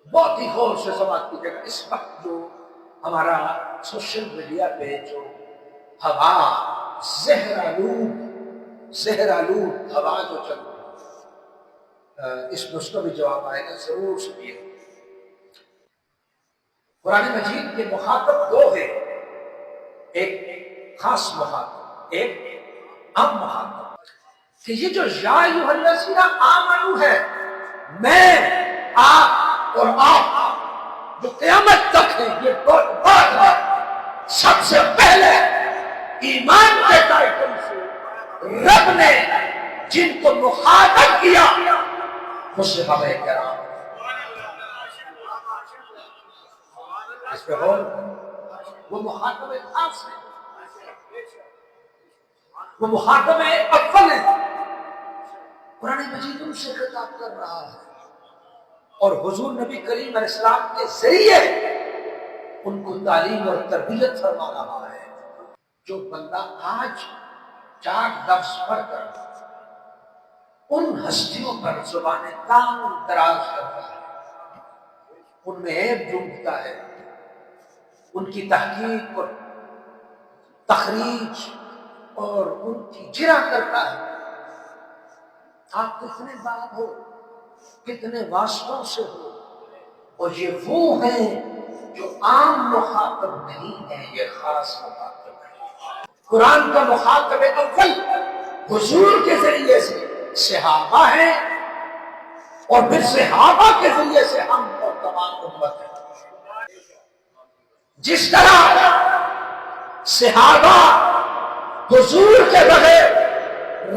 بہت ہی غور سے سماعت کیجیے گا۔ اس وقت جو ہمارا سوشل میڈیا پہ جو ہوا زہر آلود ہوا جو چل رہی ہے، اس میں اس کا بھی جواب آئے گا، ضرور سنیے۔ قرآن مجید کے مخاطب دو ہیں، ایک خاص مخاطب، ایک عام مخاطب۔ کہ یہ جو یا ایھا الذین آمنوا ہے، میں، آپ اور آپ جو قیامت تک ہے، یہ دو بات ہے۔ سب سے پہلے ایمان کے ٹائٹل سے رب نے جن کو مخاطب کیا وہ صحابہ کرام، اس پہ غور، وہ مخاطب خاص ہے، وہ مخاطب اول ہے۔ قرآن مجید ان سے خطاب کر رہا ہے اور حضور نبی کریم علیہ السلام کے ذریعے ان کو تعلیم اور تربیت فرما رہا ہے۔ جو بندہ آج 4 لفظ پڑھ کر ان ہستیوں پر زبان تام دراز کرتا ہے، ان میں عیب ڈھونڈتا ہے، ان کی تحقیق اور تخریج اور ان کی جرح کرتا ہے، آپ کتنے بار ہو، کتنے واسطوں سے ہو، اور یہ وہ ہیں جو عام مخاطب نہیں ہے، یہ خاص مخاطب ہے۔ قرآن کا مخاطب اول حضور کے ذریعے سے صحابہ ہیں، اور پھر صحابہ کے ذریعے سے ہم اور تمام امت ہیں۔ جس طرح صحابہ حضور کے بغیر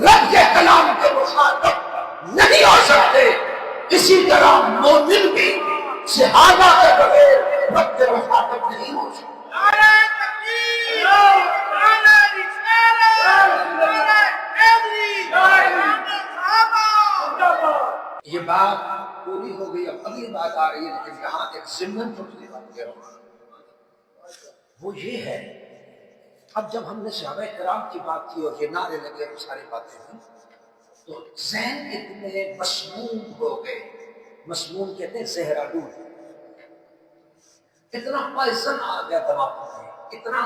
رب کے کلام کے مخاطب نہیں ہو سکتے، اسی طرح مومن بھی صحابہ کے بغیر رب کے مخاطب نہیں ہو سکتے۔ یہ بات پوری ہو گئی، اب اگلی بات آ رہی ہے، لیکن یہاں ایک ضمن چھوٹی بات کہہ رہا ہوں، وہ یہ ہے، اب جب ہم نے صحابہ کرام کی بات کی اور یہ نعرے لگے اور ساری باتیں ہوئی تو ذہن اتنے مسموم ہو گئے، مسموم کہتے ہیں زہر آلود، اتنا پائزن آ گیا دماغوں میں، اتنا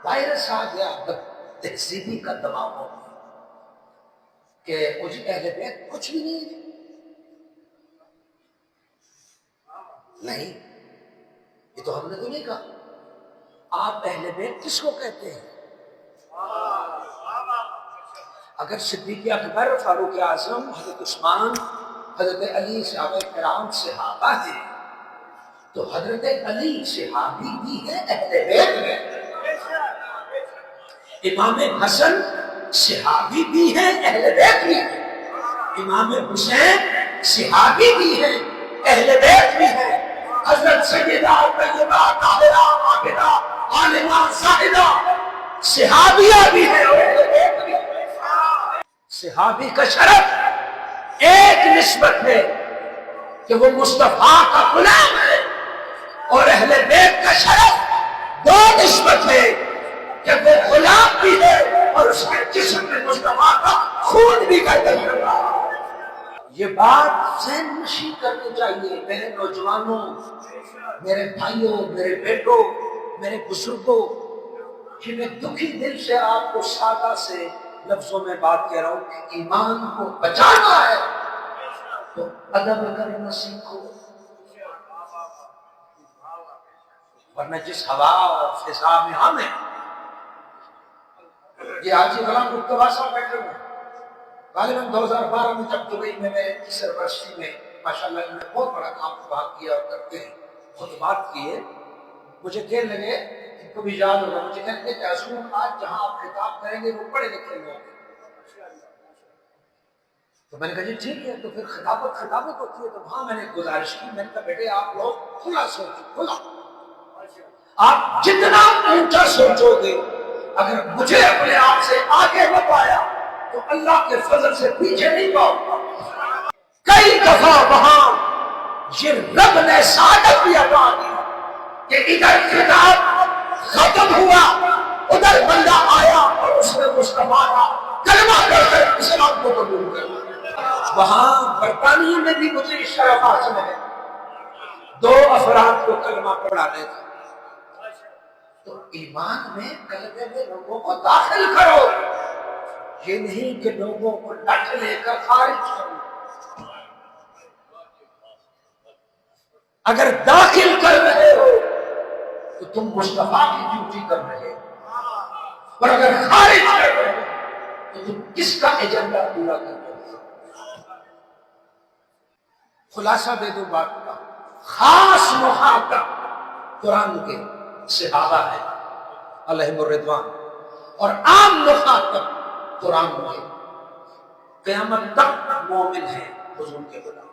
وائرس آ گیا تہذیبی کا دماغوں میں کہ مجھے اہل بیت کچھ بھی نہیں ہے۔ نہیں، یہ تو ہم نے تو نہیں کہا۔ آپ اہل بیت کس کو کہتے ہیں؟ اگر صدیق اکبر، فاروق اعظم، حضرت عثمان، حضرت علی صحابہ کرام صحابہ ہیں تو حضرت علی صحابی بھی ہے، اہل بیت ہے۔ امام حسن صحابی بھی ہیں، اہل بیت بھی ہیں۔ امام حسین صحابی بھی ہیں، اہل بیت بھی ہیں۔ حضرت سیدہ طیبہ طاہرہ عابدہ عالمہ زاہدہ صحابیہ بھی ہیں، اہل بیت بھی ہیں۔ صحابی کا شرف ایک نسبت ہے کہ وہ مصطفیٰ کا غلام ہے، اور اہل بیت کا شرف 2 نسبت ہے کہ وہ غلام بھی ہے اور اس کے جسم میں مصطفیٰ کا خون بھی قیدا کر رہا ہے۔ یہ بات ذہن نشین کرنی چاہیے میرے نوجوانوں، میرے بھائیوں، میرے بیٹوں، میرے بزرگوں، کہ میں دکھی دل سے آپ کو سادہ سے لفظوں میں بات کہہ رہا ہوں کہ ایمان کو بچانا ہے تو ادب کرنا سیکھو، ورنہ جس ہوا اور فضا میں ہم ہیں، یہ حاجی غلام مصطفیٰ صاحب بیٹھے ہوئے غالباً 2012 میں جب دبئی میں اس یونیورسٹی میں ماشاءاللہ انہوں نے بہت بڑا کام وہاں کیا اور کرتے ہیں، خطبات کیے، مجھے کہنے لگے، ان کو بھی یاد ہوگا، مجھے کہنے لگے کہ حضور آج جہاں آپ خطاب کریں گے وہ پڑھے لکھے لوگ ہیں۔ تو میں نے کہا جی ٹھیک ہے، تو پھر خطابت ہوتی ہے، تو وہاں میں نے گزارش کی، میں نے کہا بیٹے آپ لوگ کھلا سوچو، کھلا، آپ جتنا اونچا سوچو گے، اگر مجھے اپنے آپ سے آگے نہ پایا تو اللہ کے فضل سے پیچھے نہیں پاؤں گا۔ کئی دفعہ وہاں یہ رب نے سعادت بھی عطا کی کہ ادھر خطاب ختم ہوا، ادھر بندہ آیا اور اس نے مصطفیٰ کا کلمہ کر کر اسلام کو قبول کر لیا۔ وہاں برطانیہ میں بھی مجھے شرف حاصل ہے، 2 افراد کو کلمہ پڑھانے تھا۔ تو ایمان میں کلمے میں لوگوں کو داخل کرو، یہ نہیں کہ لوگوں کو لٹ لے کر خارج کرو۔ اگر داخل کر رہے ہو تو تم مصطفیٰ کی ڈیوٹی کر رہے ہو، اور اگر خارج کر رہے ہو تو تم کس کا ایجنڈا پورا کر رہے ہو؟ خلاصہ دے دو بات کا، خاص مخاطب قرآن کے صحابہ ہیں علیہم الرضوان، اور عام مخاطب قرآن کے قیامت تک مومن ہیں حضور کے خدا۔